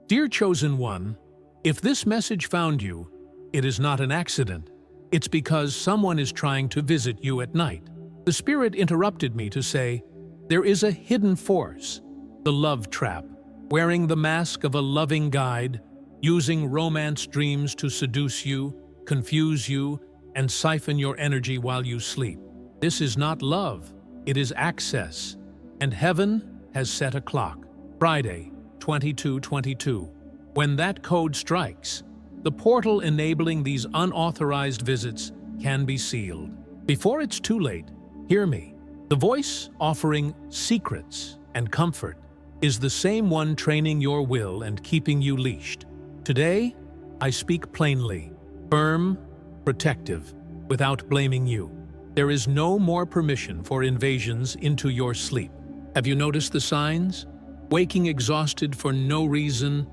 Dear Chosen One, if this message found you, it is not an accident. It's because someone is trying to visit you at night. The Spirit interrupted me to say, there is a hidden force, the love trap, wearing the mask of a loving guide, using romance dreams to seduce you, confuse you, and siphon your energy while you sleep. This is not love, it is access. And heaven has set a clock. Friday, 22:22. When that code strikes, the portal enabling these unauthorized visits can be sealed. Before it's too late, hear me. The voice offering secrets and comfort is the same one training your will and keeping you leashed. Today, I speak plainly, firm, protective, without blaming you. There is no more permission for invasions into your sleep. Have you noticed the signs? Waking exhausted for no reason,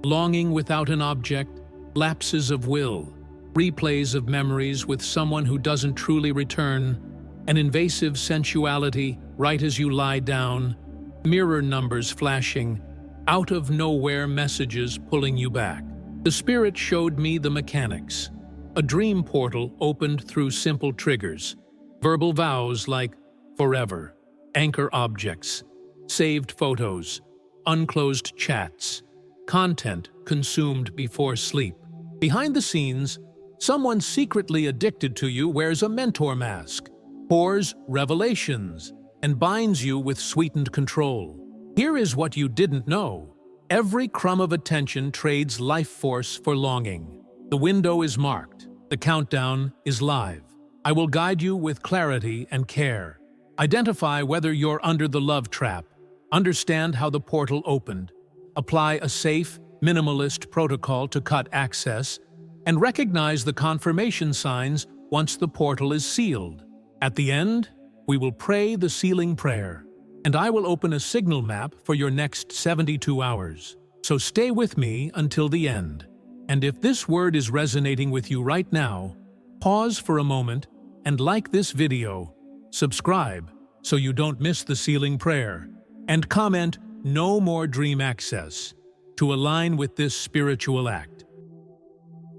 longing without an object, lapses of will, replays of memories with someone who doesn't truly return, an invasive sensuality right as you lie down, mirror numbers flashing, out-of-nowhere messages pulling you back. The Spirit showed me the mechanics. A dream portal opened through simple triggers, verbal vows like forever, anchor objects, saved photos, unclosed chats, content consumed before sleep. Behind the scenes, someone secretly addicted to you wears a mentor mask, pours revelations, and binds you with sweetened control. Here is what you didn't know. Every crumb of attention trades life force for longing. The window is marked. The countdown is live. I will guide you with clarity and care. Identify whether you're under the love trap. Understand how the portal opened. Apply a safe, minimalist protocol to cut access, and recognize the confirmation signs once the portal is sealed. At the end, we will pray the sealing prayer, and I will open a signal map for your next 72 hours. So stay with me until the end. And if this word is resonating with you right now, pause for a moment and like this video, subscribe so you don't miss the sealing prayer, and comment "No more dream access" to align with this spiritual act.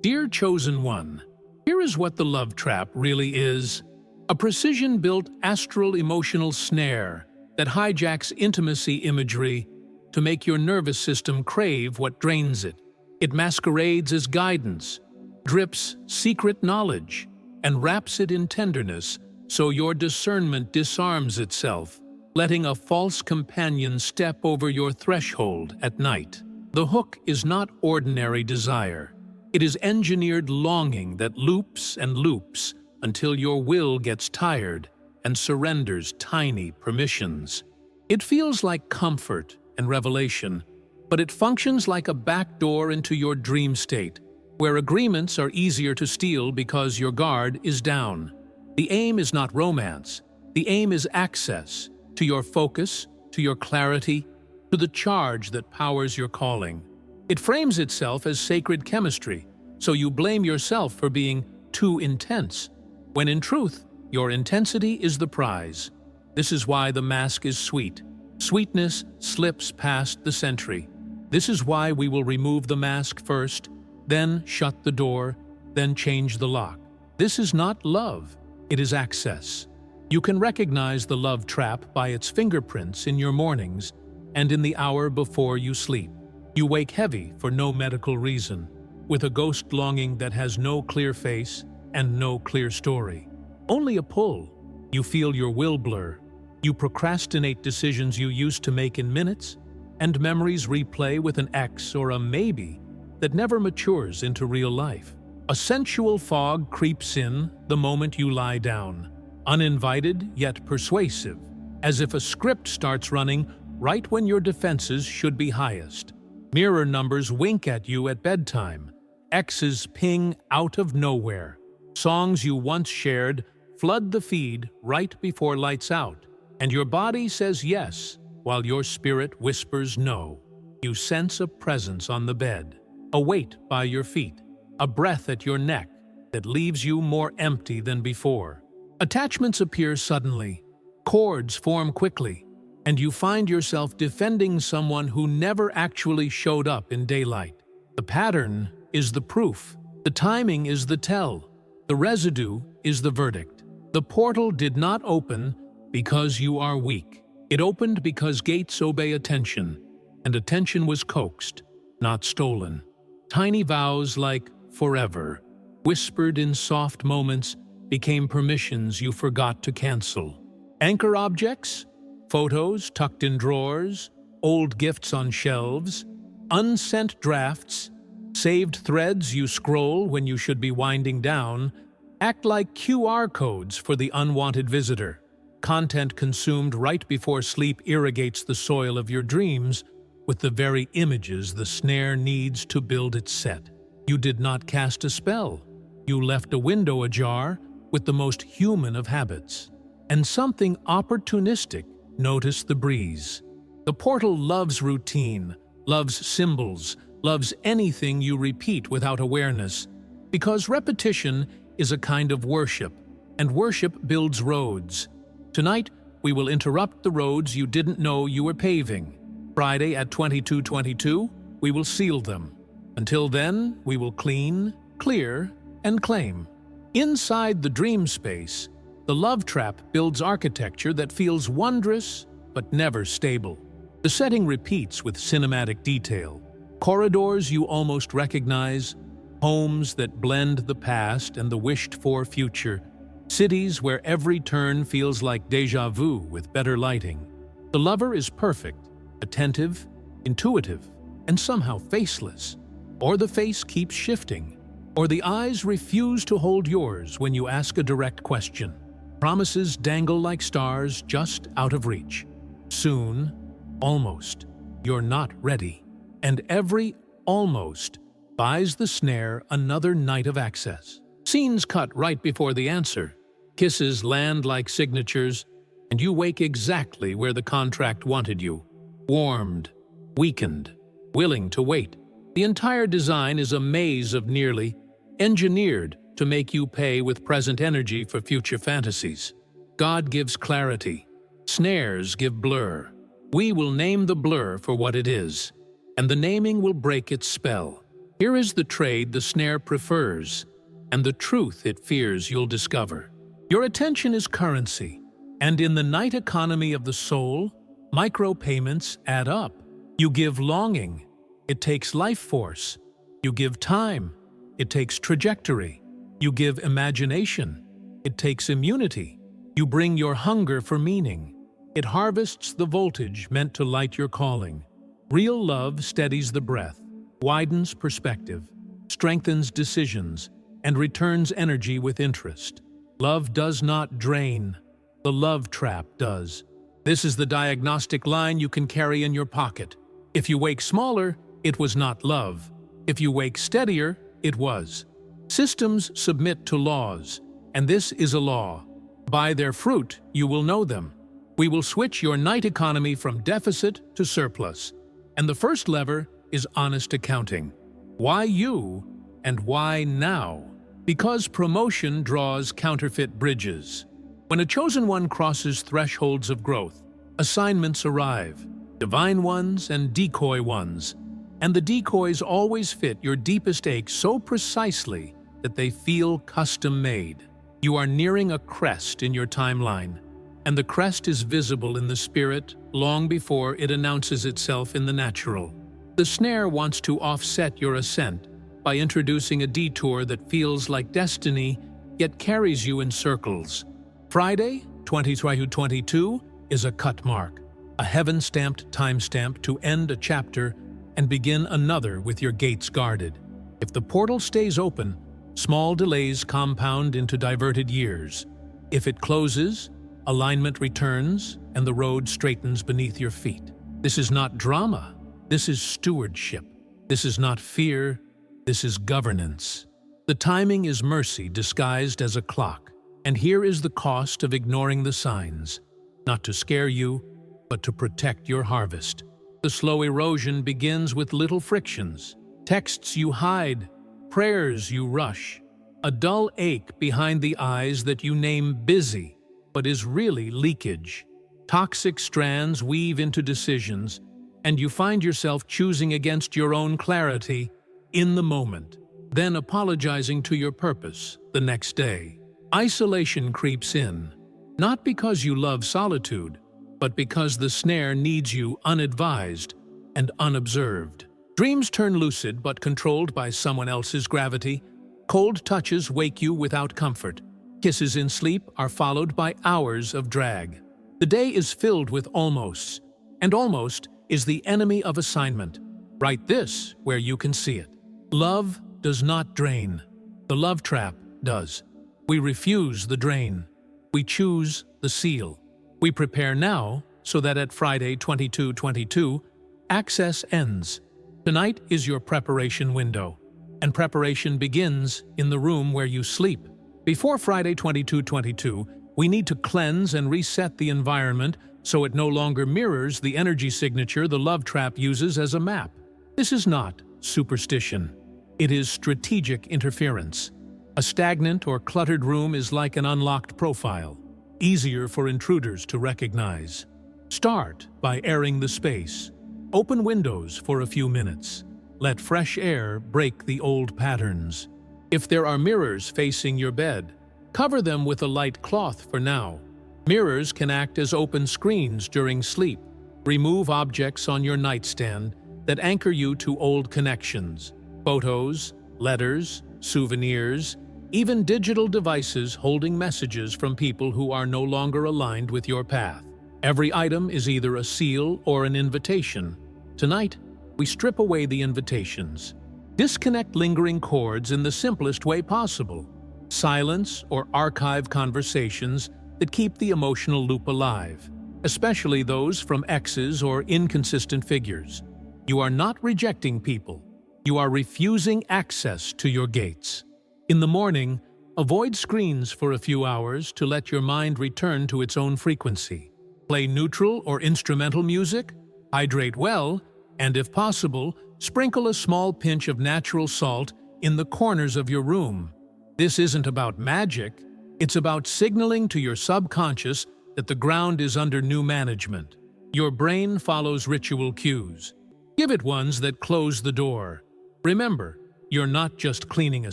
Dear Chosen One, here is what the love trap really is. A precision-built astral emotional snare that hijacks intimacy imagery to make your nervous system crave what drains it. It masquerades as guidance, drips secret knowledge, and wraps it in tenderness so your discernment disarms itself, letting a false companion step over your threshold at night. The hook is not ordinary desire. It is engineered longing that loops and loops until your will gets tired and surrenders tiny permissions. It feels like comfort and revelation, but it functions like a backdoor into your dream state, where agreements are easier to steal because your guard is down. The aim is not romance. The aim is access to your focus, to your clarity, to the charge that powers your calling. It frames itself as sacred chemistry, so you blame yourself for being too intense, when in truth, your intensity is the prize. This is why the mask is sweet. Sweetness slips past the sentry. This is why we will remove the mask first, then shut the door, then change the lock. This is not love, it is access. You can recognize the love trap by its fingerprints in your mornings and in the hour before you sleep. You wake heavy for no medical reason, with a ghost longing that has no clear face and no clear story. Only a pull. You feel your will blur. You procrastinate decisions you used to make in minutes, and memories replay with an X or a maybe that never matures into real life. A sensual fog creeps in the moment you lie down, uninvited yet persuasive, as if a script starts running right when your defenses should be highest. Mirror numbers wink at you at bedtime. X's ping out of nowhere. Songs you once shared flood the feed right before lights out, and your body says yes, while your spirit whispers no. You sense a presence on the bed, a weight by your feet, a breath at your neck that leaves you more empty than before. Attachments appear suddenly. Cords form quickly. and you find yourself defending someone who never actually showed up in daylight. The pattern is the proof. The timing is the tell. The residue is the verdict. The portal did not open because you are weak. It opened because gates obey attention, and attention was coaxed, not stolen. Tiny vows like forever, whispered in soft moments, became permissions you forgot to cancel. Anchor objects, photos tucked in drawers, old gifts on shelves, unsent drafts, saved threads you scroll when you should be winding down, act like QR codes for the unwanted visitor. Content consumed right before sleep irrigates the soil of your dreams with the very images the snare needs to build its set. You did not cast a spell. You left a window ajar with the most human of habits. And something opportunistic noticed the breeze. The portal loves routine, loves symbols, loves anything you repeat without awareness, because repetition is a kind of worship, and worship builds roads. Tonight, we will interrupt the roads you didn't know you were paving. Friday at 22:22, we will seal them. Until then, we will clean, clear, and claim. Inside the dream space, the love trap builds architecture that feels wondrous but never stable. The setting repeats with cinematic detail. Corridors you almost recognize, homes that blend the past and the wished-for future, cities where every turn feels like déjà vu with better lighting. The lover is perfect, attentive, intuitive, and somehow faceless. Or the face keeps shifting, or the eyes refuse to hold yours when you ask a direct question. Promises dangle like stars just out of reach. Soon, almost, you're not ready. And every almost buys the snare another night of access. Scenes cut right before the answer. Kisses land like signatures, and you wake exactly where the contract wanted you. Warmed, weakened, willing to wait. The entire design is a maze of nearly, engineered to make you pay with present energy for future fantasies. God gives clarity. Snares give blur. We will name the blur for what it is, and the naming will break its spell. Here is the trade the snare prefers, and the truth it fears you'll discover. Your attention is currency, and in the night economy of the soul, micropayments add up. You give longing, it takes life force. You give time, it takes trajectory. You give imagination, it takes immunity. You bring your hunger for meaning. It harvests the voltage meant to light your calling. Real love steadies the breath, widens perspective, strengthens decisions, and returns energy with interest. Love does not drain. The love trap does. This is the diagnostic line you can carry in your pocket. If you wake smaller, it was not love. If you wake steadier, it was. Systems submit to laws, and this is a law. By their fruit, you will know them. We will switch your night economy from deficit to surplus. And the first lever is honest accounting. Why you, and why now? Because promotion draws counterfeit bridges. When a chosen one crosses thresholds of growth, assignments arrive, divine ones and decoy ones. And the decoys always fit your deepest ache so precisely that they feel custom-made. You are nearing a crest in your timeline, and the crest is visible in the spirit long before it announces itself in the natural. The snare wants to offset your ascent by introducing a detour that feels like destiny, yet carries you in circles. Friday, 2022, is a cut mark, a heaven-stamped timestamp to end a chapter and begin another with your gates guarded. If the portal stays open, small delays compound into diverted years. If it closes, alignment returns and the road straightens beneath your feet. This is not drama. This is stewardship. This is not fear. This is governance. The timing is mercy disguised as a clock. And here is the cost of ignoring the signs. Not to scare you, but to protect your harvest. The slow erosion begins with little frictions. Texts you hide, prayers you rush. A dull ache behind the eyes that you name busy, but is really leakage. Toxic strands weave into decisions, and you find yourself choosing against your own clarity in the moment, then apologizing to your purpose the next day. Isolation creeps in, not because you love solitude, but because the snare needs you unadvised and unobserved. Dreams turn lucid but controlled by someone else's gravity. Cold touches wake you without comfort. Kisses in sleep are followed by hours of drag. The day is filled with almosts, and almost is the enemy of assignment. Write this where you can see it. Love does not drain. The love trap does. We refuse the drain. We choose the seal. We prepare now so that at Friday 22:22, access ends. Tonight is your preparation window, and preparation begins in the room where you sleep. Before Friday 22:22, we need to cleanse and reset the environment so it no longer mirrors the energy signature the love trap uses as a map. This is not superstition. It is strategic interference. A stagnant or cluttered room is like an unlocked profile, easier for intruders to recognize. Start by airing the space. Open windows for a few minutes. Let fresh air break the old patterns. If there are mirrors facing your bed, cover them with a light cloth for now. Mirrors can act as open screens during sleep. Remove objects on your nightstand that anchor you to old connections. Photos, letters, souvenirs, even digital devices holding messages from people who are no longer aligned with your path. Every item is either a seal or an invitation. Tonight, we strip away the invitations. Disconnect lingering cords in the simplest way possible. Silence or archive conversations that keep the emotional loop alive, especially those from exes or inconsistent figures. You are not rejecting people. You are refusing access to your gates. In the morning, avoid screens for a few hours to let your mind return to its own frequency. Play neutral or instrumental music, hydrate well, and if possible, sprinkle a small pinch of natural salt in the corners of your room. This isn't about magic, it's about signaling to your subconscious that the ground is under new management. Your brain follows ritual cues. Give it ones that close the door. Remember, you're not just cleaning a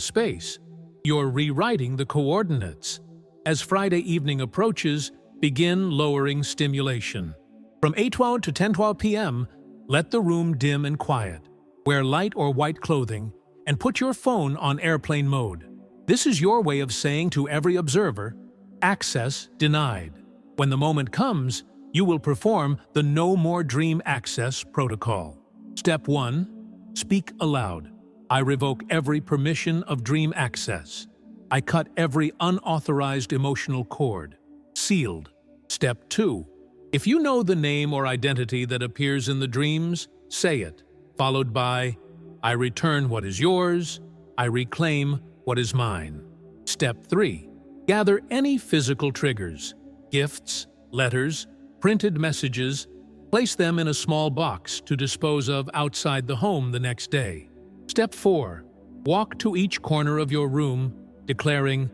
space, you're rewriting the coordinates. As Friday evening approaches, begin lowering stimulation. From 8:12 to 10:12 p.m., let the room dim and quiet. Wear light or white clothing and put your phone on airplane mode. This is your way of saying to every observer, access denied. When the moment comes, you will perform the No More Dream Access protocol. Step 1. Speak aloud. I revoke every permission of dream access. I cut every unauthorized emotional cord. Sealed. Step 2. If you know the name or identity that appears in the dreams, say it, followed by, I return what is yours, I reclaim what is mine. Step 3. Gather any physical triggers, gifts, letters, printed messages, place them in a small box to dispose of outside the home the next day. Step 4. Walk to each corner of your room, declaring,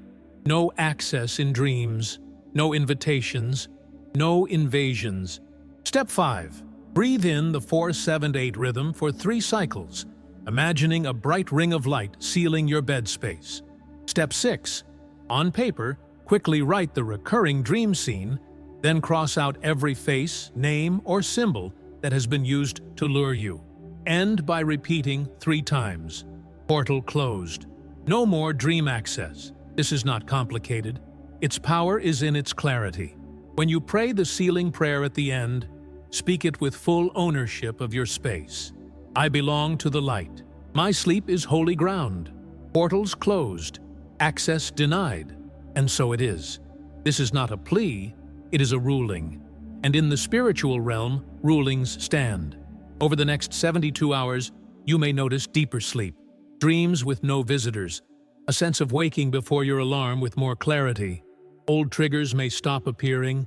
no access in dreams, no invitations, no invasions. Step 5. Breathe in the 4-7-8 rhythm for 3 cycles, imagining a bright ring of light sealing your bed space. Step 6. On paper, quickly write the recurring dream scene, then cross out every face, name, or symbol that has been used to lure you. End by repeating 3 times. Portal closed. No more dream access. This is not complicated. Its power is in its clarity. When you pray the sealing prayer at the end, speak it with full ownership of your space. I belong to the light. My sleep is holy ground. Portals closed. Access denied. And so it is. This is not a plea, it is a ruling. And in the spiritual realm, rulings stand. Over the next 72 hours, you may notice deeper sleep, dreams with no visitors, a sense of waking before your alarm with more clarity. Old triggers may stop appearing,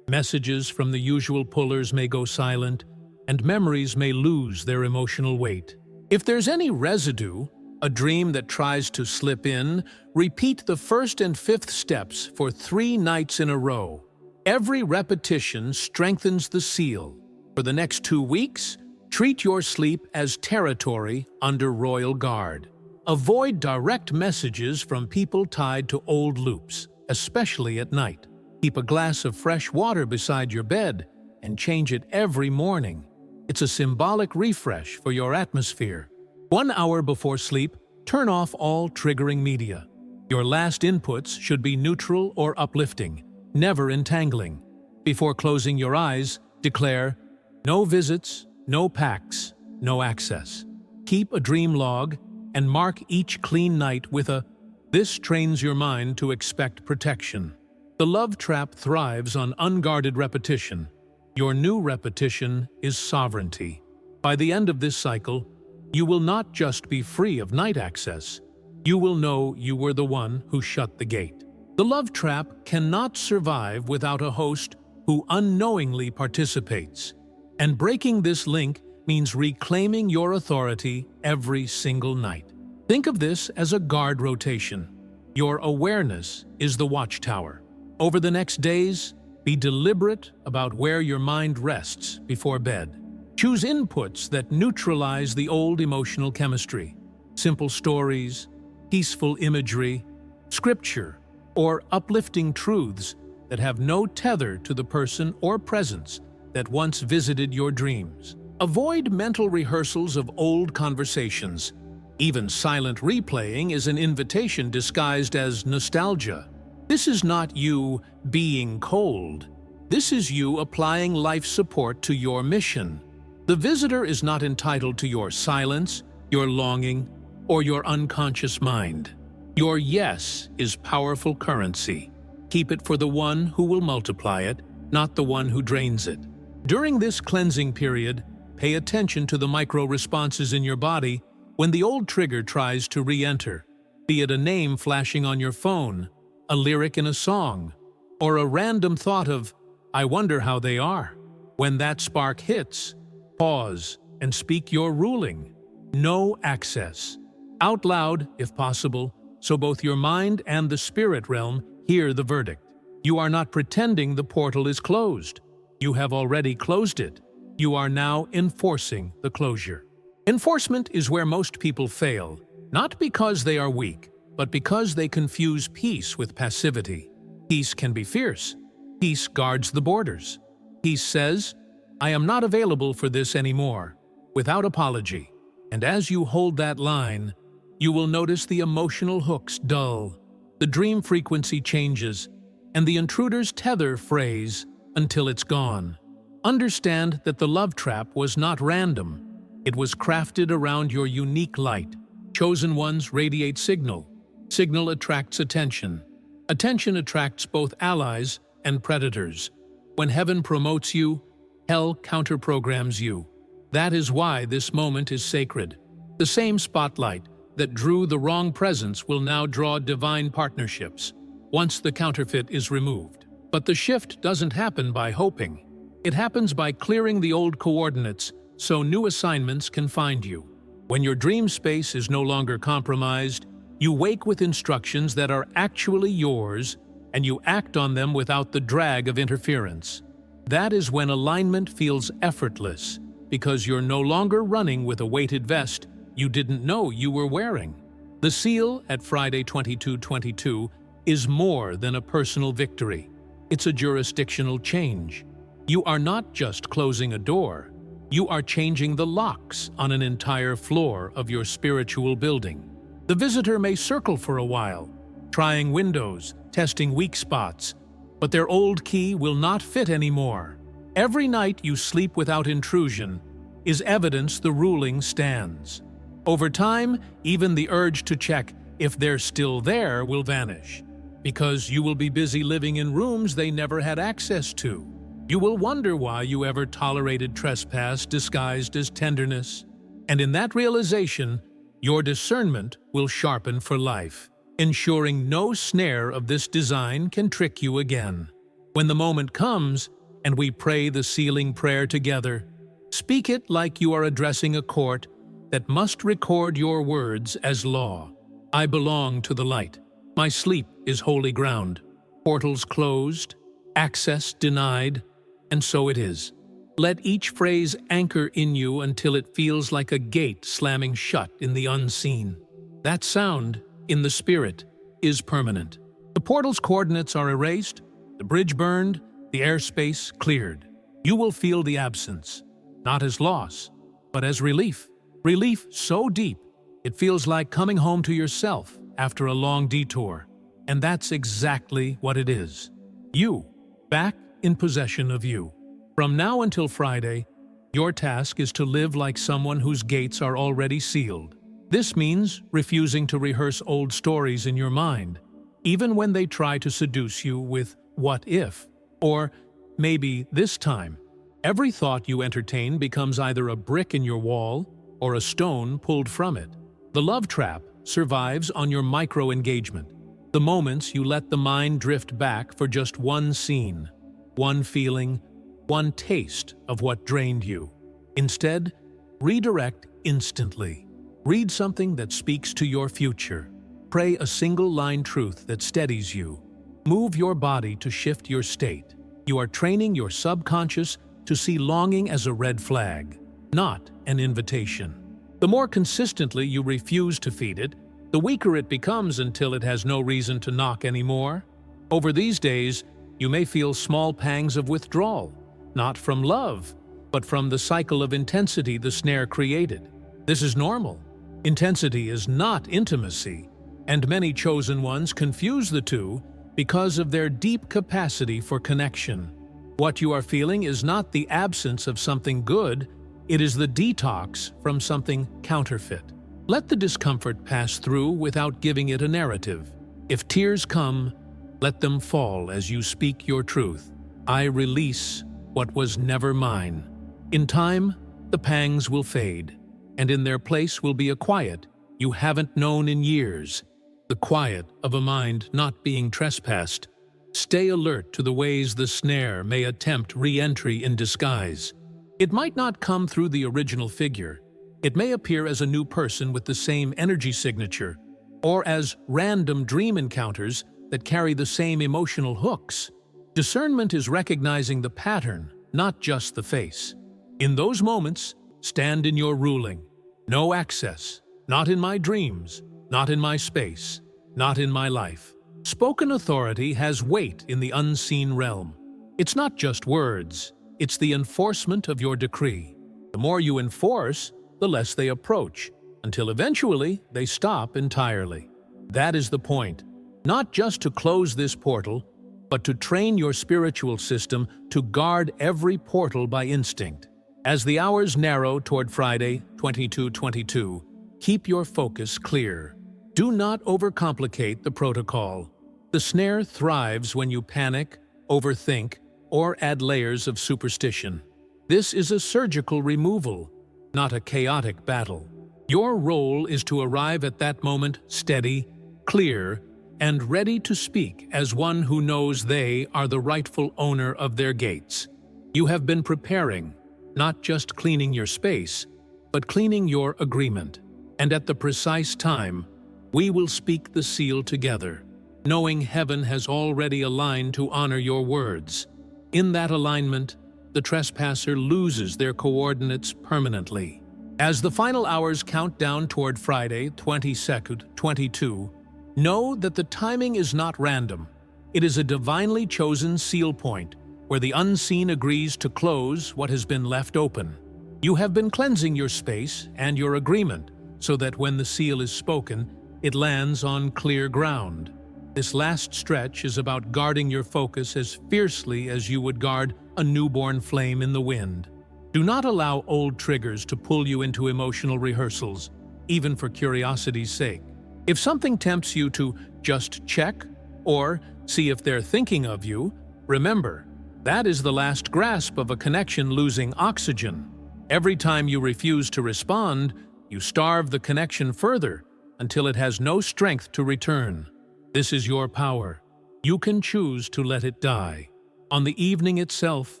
messages from the usual pullers may go silent, and memories may lose their emotional weight. If there's any residue, a dream that tries to slip in, repeat the 1st and 5th steps for 3 nights in a row. Every repetition strengthens the seal. For the next 2 weeks, treat your sleep as territory under royal guard. Avoid direct messages from people tied to old loops, especially at night. Keep a glass of fresh water beside your bed and change it every morning. It's a symbolic refresh for your atmosphere. 1 hour before sleep, turn off all triggering media. Your last inputs should be neutral or uplifting, never entangling. Before closing your eyes, declare, "No visits, no packs, no access." Keep a dream log and mark each clean night with a "This trains your mind to expect protection." The love trap thrives on unguarded repetition. Your new repetition is sovereignty. By the end of this cycle, you will not just be free of night access. You will know you were the one who shut the gate. The love trap cannot survive without a host who unknowingly participates. And breaking this link means reclaiming your authority every single night. Think of this as a guard rotation. Your awareness is the watchtower. Over the next days, be deliberate about where your mind rests before bed. Choose inputs that neutralize the old emotional chemistry. Simple stories, peaceful imagery, scripture, or uplifting truths that have no tether to the person or presence that once visited your dreams. Avoid mental rehearsals of old conversations. Even silent replaying is an invitation disguised as nostalgia. This is not you being cold. This is you applying life support to your mission. The visitor is not entitled to your silence, your longing, or your unconscious mind. Your yes is powerful currency. Keep it for the one who will multiply it, not the one who drains it. During this cleansing period, pay attention to the micro-responses in your body when the old trigger tries to re-enter, be it a name flashing on your phone, a lyric in a song, or a random thought of, "I wonder how they are." When that spark hits, pause and speak your ruling. No access. Out loud, if possible, so both your mind and the spirit realm hear the verdict. You are not pretending the portal is closed. You have already closed it. You are now enforcing the closure. Enforcement is where most people fail, not because they are weak, but because they confuse peace with passivity. Peace can be fierce. Peace guards the borders. Peace says, "I am not available for this anymore," without apology. And as you hold that line, you will notice the emotional hooks dull, the dream frequency changes, and the intruder's tether frays until it's gone. Understand that the love trap was not random. It was crafted around your unique light. Chosen ones radiate signal. Signal attracts attention. Attention attracts both allies and predators. When heaven promotes you, hell counter-programs you. That is why this moment is sacred. The same spotlight that drew the wrong presence will now draw divine partnerships, once the counterfeit is removed. But the shift doesn't happen by hoping. It happens by clearing the old coordinates so new assignments can find you. When your dream space is no longer compromised, you wake with instructions that are actually yours, and you act on them without the drag of interference. That is when alignment feels effortless, because you're no longer running with a weighted vest you didn't know you were wearing. The seal at Friday 22/22 is more than a personal victory. It's a jurisdictional change. You are not just closing a door. You are changing the locks on an entire floor of your spiritual building. The visitor may circle for a while, trying windows, testing weak spots, but their old key will not fit anymore. Every night you sleep without intrusion is evidence the ruling stands. Over time, even the urge to check if they're still there will vanish, because you will be busy living in rooms they never had access to. You will wonder why you ever tolerated trespass disguised as tenderness, and in that realization, your discernment will sharpen for life, ensuring no snare of this design can trick you again. When the moment comes, and we pray the sealing prayer together, speak it like you are addressing a court that must record your words as law. I belong to the light. My sleep is holy ground. Portals closed, access denied, and so it is. Let each phrase anchor in you until it feels like a gate slamming shut in the unseen. That sound, in the spirit, is permanent. The portal's coordinates are erased, the bridge burned, the airspace cleared. You will feel the absence, not as loss, but as relief. Relief so deep, it feels like coming home to yourself after a long detour. And that's exactly what it is. You, back in possession of you. From now until Friday, your task is to live like someone whose gates are already sealed. This means refusing to rehearse old stories in your mind, even when they try to seduce you with "what if?" or "maybe this time." Every thought you entertain becomes either a brick in your wall or a stone pulled from it. The love trap survives on your micro-engagement, the moments you let the mind drift back for just one scene, one feeling, one taste of what drained you. Instead, redirect instantly. Read something that speaks to your future. Pray a single-line truth that steadies you. Move your body to shift your state. You are training your subconscious to see longing as a red flag, not an invitation. The more consistently you refuse to feed it, the weaker it becomes until it has no reason to knock anymore. Over these days, you may feel small pangs of withdrawal, not from love, but from the cycle of intensity the snare created. This is normal. Intensity is not intimacy, and many chosen ones confuse the two because of their deep capacity for connection. What you are feeling is not the absence of something good, it is the detox from something counterfeit. Let the discomfort pass through without giving it a narrative. If tears come, let them fall as you speak your truth. I release what was never mine. In time, the pangs will fade, and in their place will be a quiet you haven't known in years, the quiet of a mind not being trespassed. Stay alert to the ways the snare may attempt re-entry in disguise. It might not come through the original figure. It may appear as a new person with the same energy signature, or as random dream encounters that carry the same emotional hooks. Discernment is recognizing the pattern, not just the face. In those moments, stand in your ruling. No access, not in my dreams, not in my space, not in my life. Spoken authority has weight in the unseen realm. It's not just words, it's the enforcement of your decree. The more you enforce, the less they approach, until eventually they stop entirely. That is the point. Not just to close this portal, but to train your spiritual system to guard every portal by instinct. As the hours narrow toward Friday, 22:22, keep your focus clear. Do not overcomplicate the protocol. The snare thrives when you panic, overthink, or add layers of superstition. This is a surgical removal, not a chaotic battle. Your role is to arrive at that moment steady, clear, and ready to speak as one who knows they are the rightful owner of their gates. You have been preparing, not just cleaning your space, but cleaning your agreement. And at the precise time, we will speak the seal together, knowing heaven has already aligned to honor your words. In that alignment, the trespasser loses their coordinates permanently. As the final hours count down toward Friday, 22nd, 22, know that the timing is not random. It is a divinely chosen seal point where the unseen agrees to close what has been left open. You have been cleansing your space and your agreement so that when the seal is spoken, it lands on clear ground. This last stretch is about guarding your focus as fiercely as you would guard a newborn flame in the wind. Do not allow old triggers to pull you into emotional rehearsals, even for curiosity's sake. If something tempts you to just check or see if they're thinking of you, remember, that is the last grasp of a connection losing oxygen. Every time you refuse to respond, you starve the connection further until it has no strength to return. This is your power. You can choose to let it die. On the evening itself,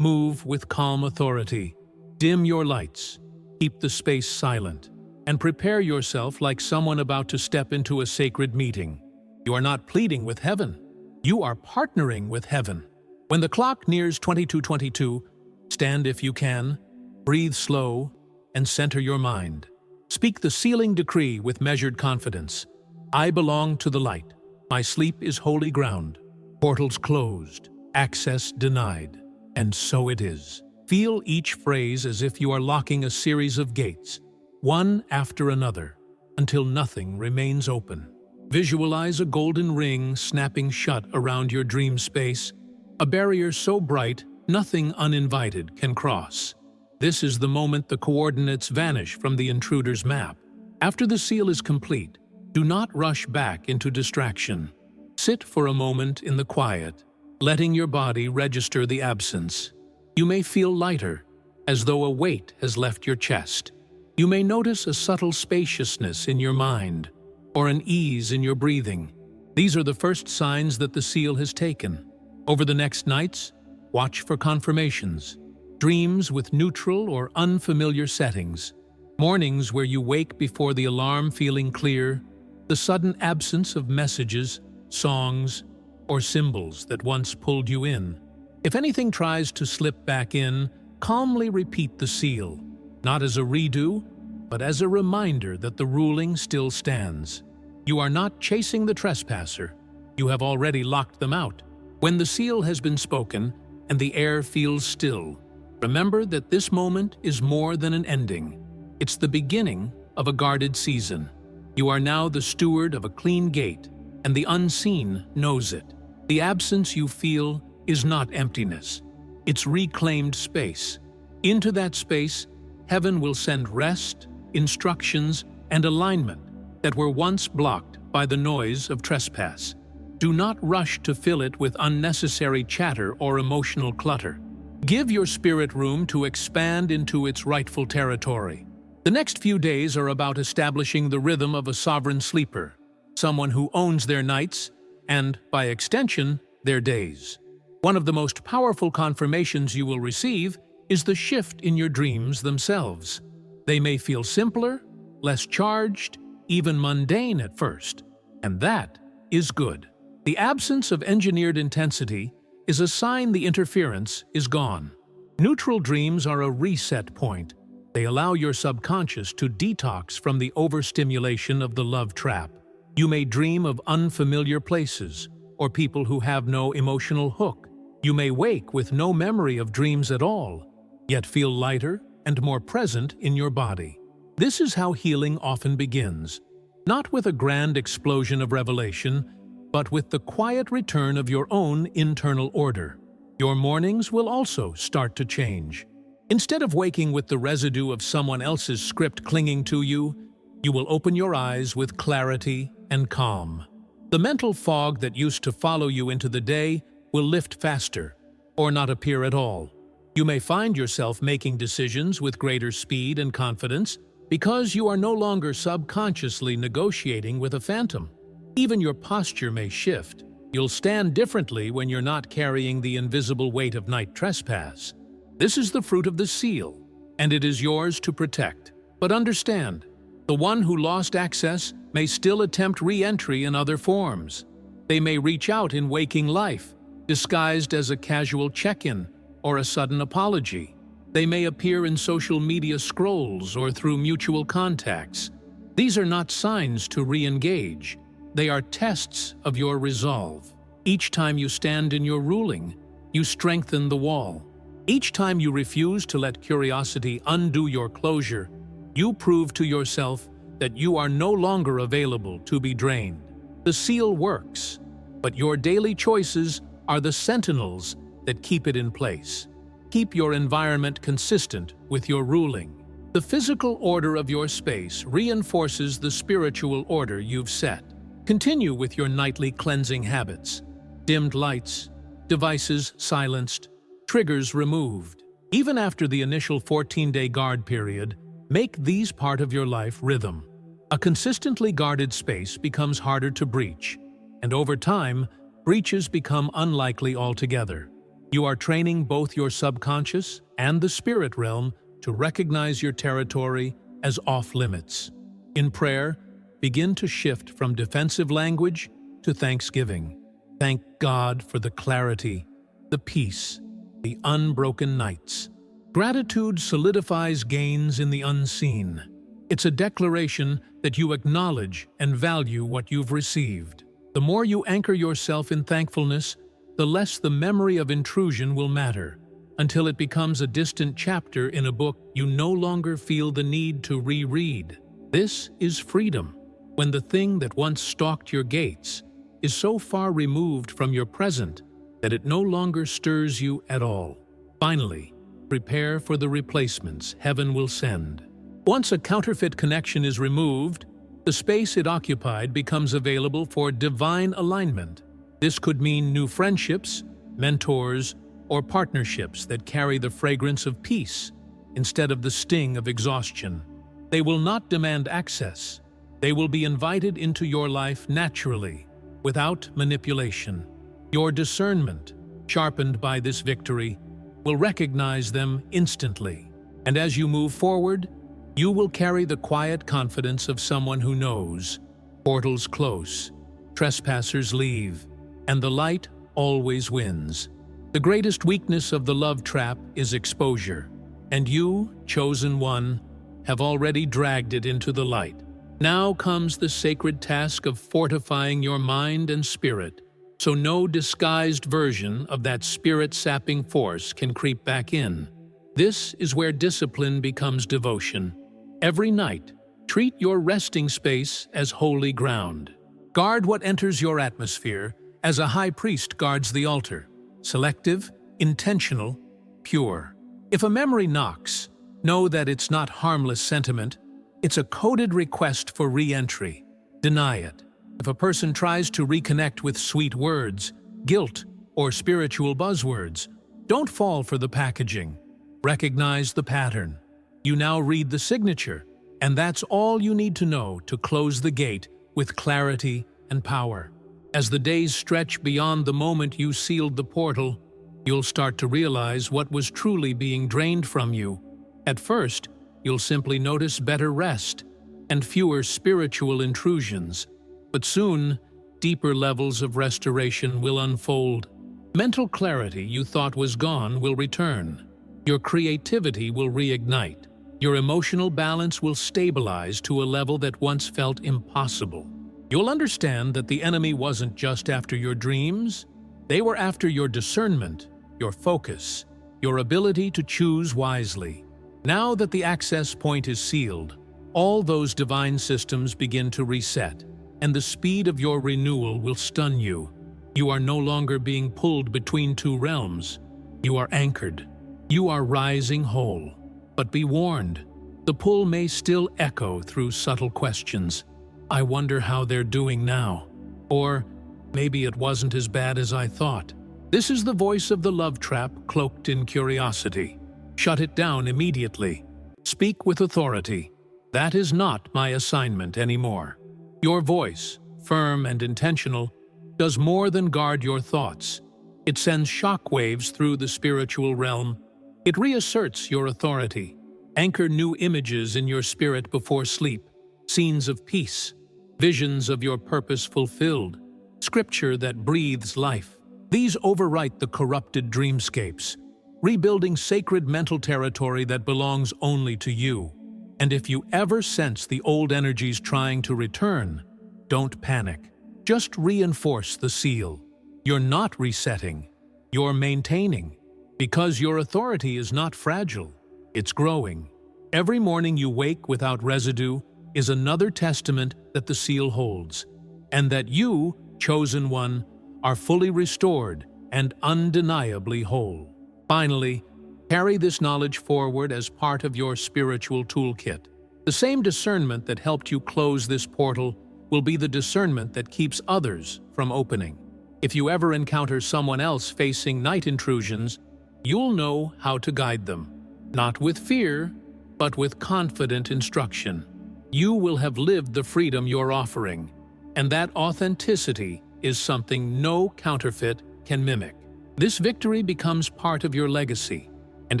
move with calm authority. Dim your lights, keep the space silent, and prepare yourself like someone about to step into a sacred meeting. You are not pleading with heaven. You are partnering with heaven. When the clock nears 22:22, stand if you can, breathe slow, and center your mind. Speak the sealing decree with measured confidence. I belong to the light. My sleep is holy ground. Portals closed, access denied. And so it is. Feel each phrase as if you are locking a series of gates, one after another, until nothing remains open. Visualize a golden ring snapping shut around your dream space, a barrier so bright nothing uninvited can cross. This is the moment the coordinates vanish from the intruder's map. After the seal is complete, do not rush back into distraction. Sit for a moment in the quiet, letting your body register the absence. You may feel lighter, as though a weight has left your chest. You may notice a subtle spaciousness in your mind, or an ease in your breathing. These are the first signs that the seal has taken. Over the next nights, watch for confirmations. Dreams with neutral or unfamiliar settings. Mornings where you wake before the alarm feeling clear. The sudden absence of messages, songs, or symbols that once pulled you in. If anything tries to slip back in, calmly repeat the seal, not as a redo, but as a reminder that the ruling still stands. You are not chasing the trespasser. You have already locked them out. When the seal has been spoken and the air feels still, remember that this moment is more than an ending. It's the beginning of a guarded season. You are now the steward of a clean gate, and the unseen knows it. The absence you feel is not emptiness. It's reclaimed space. Into that space, heaven will send rest, instructions, and alignment that were once blocked by the noise of trespass. Do not rush to fill it with unnecessary chatter or emotional clutter. Give your spirit room to expand into its rightful territory. The next few days are about establishing the rhythm of a sovereign sleeper, someone who owns their nights and, by extension, their days. One of the most powerful confirmations you will receive is the shift in your dreams themselves. They may feel simpler, less charged, even mundane at first, and that is good. The absence of engineered intensity is a sign the interference is gone. Neutral dreams are a reset point. They allow your subconscious to detox from the overstimulation of the love trap. You may dream of unfamiliar places or people who have no emotional hook. You may wake with no memory of dreams at all, yet feel lighter and more present in your body. This is how healing often begins, not with a grand explosion of revelation, but with the quiet return of your own internal order. Your mornings will also start to change. Instead of waking with the residue of someone else's script clinging to you, you will open your eyes with clarity and calm. The mental fog that used to follow you into the day will lift faster, or not appear at all. You may find yourself making decisions with greater speed and confidence because you are no longer subconsciously negotiating with a phantom. Even your posture may shift. You'll stand differently when you're not carrying the invisible weight of night trespass. This is the fruit of the seal, and it is yours to protect. But understand, the one who lost access may still attempt re-entry in other forms. They may reach out in waking life, disguised as a casual check-in or a sudden apology. They may appear in social media scrolls or through mutual contacts. These are not signs to re-engage. They are tests of your resolve. Each time you stand in your ruling, you strengthen the wall. Each time you refuse to let curiosity undo your closure, you prove to yourself that you are no longer available to be drained. The seal works, but your daily choices are the sentinels that keep it in place. Keep your environment consistent with your ruling. The physical order of your space reinforces the spiritual order you've set. Continue with your nightly cleansing habits. Dimmed lights, devices silenced, triggers removed. Even after the initial 14-day guard period, make these part of your life rhythm. A consistently guarded space becomes harder to breach, and over time, breaches become unlikely altogether. You are training both your subconscious and the spirit realm to recognize your territory as off-limits. In prayer, begin to shift from defensive language to thanksgiving. Thank God for the clarity, the peace, the unbroken nights. Gratitude solidifies gains in the unseen. It's a declaration that you acknowledge and value what you've received. The more you anchor yourself in thankfulness, the less the memory of intrusion will matter, until it becomes a distant chapter in a book you no longer feel the need to reread. This is freedom, when the thing that once stalked your gates is so far removed from your present that it no longer stirs you at all. Finally, prepare for the replacements heaven will send. Once a counterfeit connection is removed, the space it occupied becomes available for divine alignment. This could mean new friendships, mentors, or partnerships that carry the fragrance of peace instead of the sting of exhaustion. They will not demand access. They will be invited into your life naturally, without manipulation. Your discernment, sharpened by this victory, will recognize them instantly. And as you move forward, you will carry the quiet confidence of someone who knows. Portals close, trespassers leave, and the light always wins. The greatest weakness of the love trap is exposure, and you, chosen one, have already dragged it into the light. Now comes the sacred task of fortifying your mind and spirit, so no disguised version of that spirit-sapping force can creep back in. This is where discipline becomes devotion. Every night, treat your resting space as holy ground. Guard what enters your atmosphere as a high priest guards the altar. Selective, intentional, pure. If a memory knocks, know that it's not harmless sentiment. It's a coded request for re-entry. Deny it. If a person tries to reconnect with sweet words, guilt, or spiritual buzzwords, don't fall for the packaging. Recognize the pattern. You now read the signature, and that's all you need to know to close the gate with clarity and power. As the days stretch beyond the moment you sealed the portal, you'll start to realize what was truly being drained from you. At first, you'll simply notice better rest and fewer spiritual intrusions. But soon, deeper levels of restoration will unfold. Mental clarity you thought was gone will return. Your creativity will reignite. Your emotional balance will stabilize to a level that once felt impossible. You'll understand that the enemy wasn't just after your dreams. They were after your discernment, your focus, your ability to choose wisely. Now that the access point is sealed, all those divine systems begin to reset, and the speed of your renewal will stun you. You are no longer being pulled between two realms. You are anchored. You are rising whole. But be warned, the pull may still echo through subtle questions. I wonder how they're doing now. Or maybe it wasn't as bad as I thought. This is the voice of the love trap cloaked in curiosity. Shut it down immediately. Speak with authority. That is not my assignment anymore. Your voice, firm and intentional, does more than guard your thoughts. It sends shockwaves through the spiritual realm. It reasserts your authority. Anchor new images in your spirit before sleep, scenes of peace, visions of your purpose fulfilled, scripture that breathes life. These overwrite the corrupted dreamscapes, rebuilding sacred mental territory that belongs only to you. And if you ever sense the old energies trying to return, don't panic. Just reinforce the seal. You're not resetting, you're maintaining. Because your authority is not fragile, it's growing. Every morning you wake without residue is another testament that the seal holds, and that you, chosen one, are fully restored and undeniably whole. Finally, carry this knowledge forward as part of your spiritual toolkit. The same discernment that helped you close this portal will be the discernment that keeps others from opening. If you ever encounter someone else facing night intrusions, you'll know how to guide them. Not with fear, but with confident instruction. You will have lived the freedom you're offering, and that authenticity is something no counterfeit can mimic. This victory becomes part of your legacy, and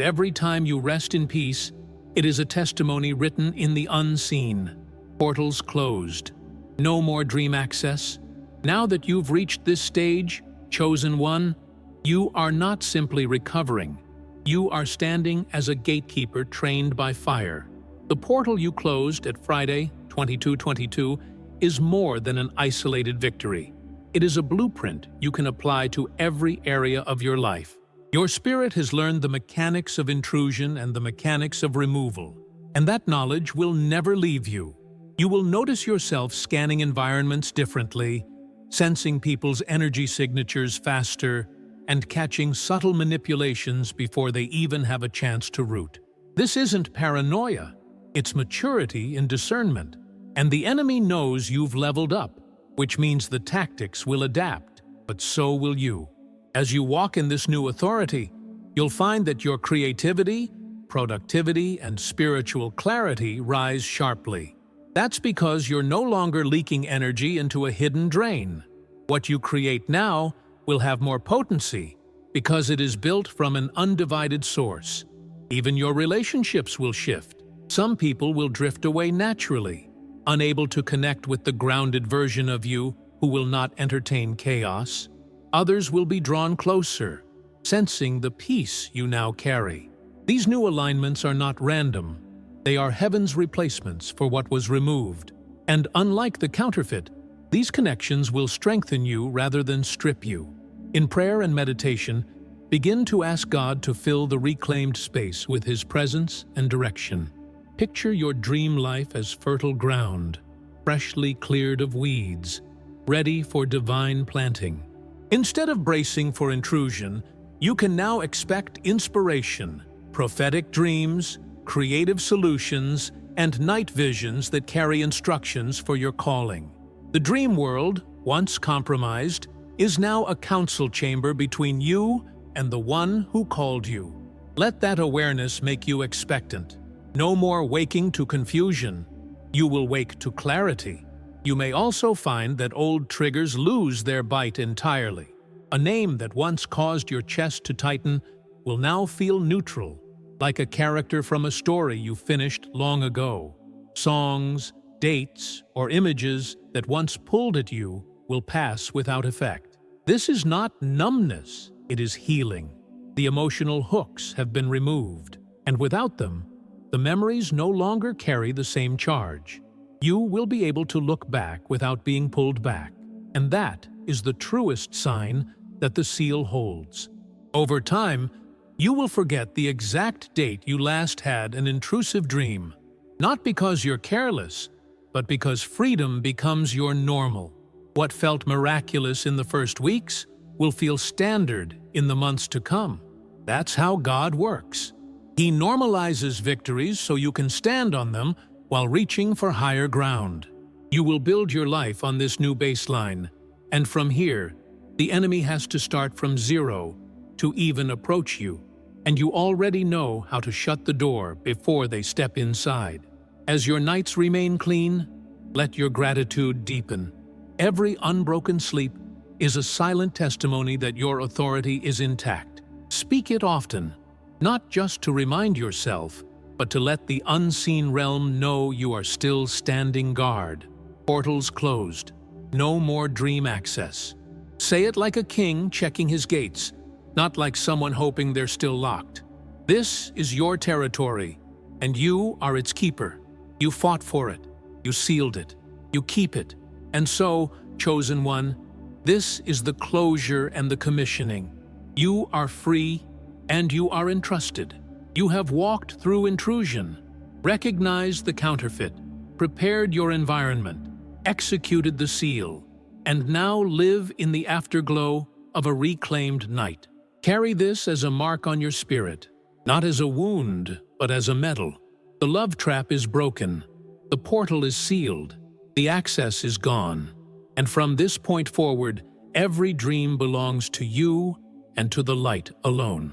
every time you rest in peace, it is a testimony written in the unseen. Portals closed. No more dream access. Now that you've reached this stage, chosen one, You are not simply recovering. You are standing as a gatekeeper trained by fire. The portal you closed at Friday, 22/22, is more than an isolated victory. It is a blueprint you can apply to every area of your life. Your spirit has learned the mechanics of intrusion and the mechanics of removal, and that knowledge will never leave you. You will notice yourself scanning environments differently, sensing people's energy signatures faster, and catching subtle manipulations before they even have a chance to root. This isn't paranoia, it's maturity in discernment. And the enemy knows you've leveled up, which means the tactics will adapt, but so will you. As you walk in this new authority, you'll find that your creativity, productivity, and spiritual clarity rise sharply. That's because you're no longer leaking energy into a hidden drain. What you create now will have more potency because it is built from an undivided source. Even your relationships will shift. Some people will drift away naturally, unable to connect with the grounded version of you who will not entertain chaos. Others will be drawn closer, sensing the peace you now carry. These new alignments are not random. They are heaven's replacements for what was removed. And unlike the counterfeit, these connections will strengthen you rather than strip you. In prayer and meditation, begin to ask God to fill the reclaimed space with His presence and direction. Picture your dream life as fertile ground, freshly cleared of weeds, ready for divine planting. Instead of bracing for intrusion, you can now expect inspiration, prophetic dreams, creative solutions, and night visions that carry instructions for your calling. The dream world, once compromised, is now a council chamber between you and the one who called you. Let that awareness make you expectant. No more waking to confusion. You will wake to clarity. You may also find that old triggers lose their bite entirely. A name that once caused your chest to tighten will now feel neutral, like a character from a story you finished long ago. Songs, dates, or images that once pulled at you will pass without effect. This is not numbness, it is healing. The emotional hooks have been removed, and without them, the memories no longer carry the same charge. You will be able to look back without being pulled back, and that is the truest sign that the seal holds. Over time, you will forget the exact date you last had an intrusive dream, not because you're careless, but because freedom becomes your normal. What felt miraculous in the first weeks will feel standard in the months to come. That's how God works. He normalizes victories so you can stand on them while reaching for higher ground. You will build your life on this new baseline, and from here, the enemy has to start from zero to even approach you, and you already know how to shut the door before they step inside. As your nights remain clean, let your gratitude deepen. Every unbroken sleep is a silent testimony that your authority is intact. Speak it often, not just to remind yourself, but to let the unseen realm know you are still standing guard. Portals closed. No more dream access. Say it like a king checking his gates, not like someone hoping they're still locked. This is your territory, and you are its keeper. You fought for it. You sealed it. You keep it. And so, chosen one, this is the closure and the commissioning. You are free, and you are entrusted. You have walked through intrusion, recognized the counterfeit, prepared your environment, executed the seal, and now live in the afterglow of a reclaimed night. Carry this as a mark on your spirit, not as a wound, but as a medal. The love trap is broken, the portal is sealed, the access is gone, and from this point forward, every dream belongs to you and to the light alone.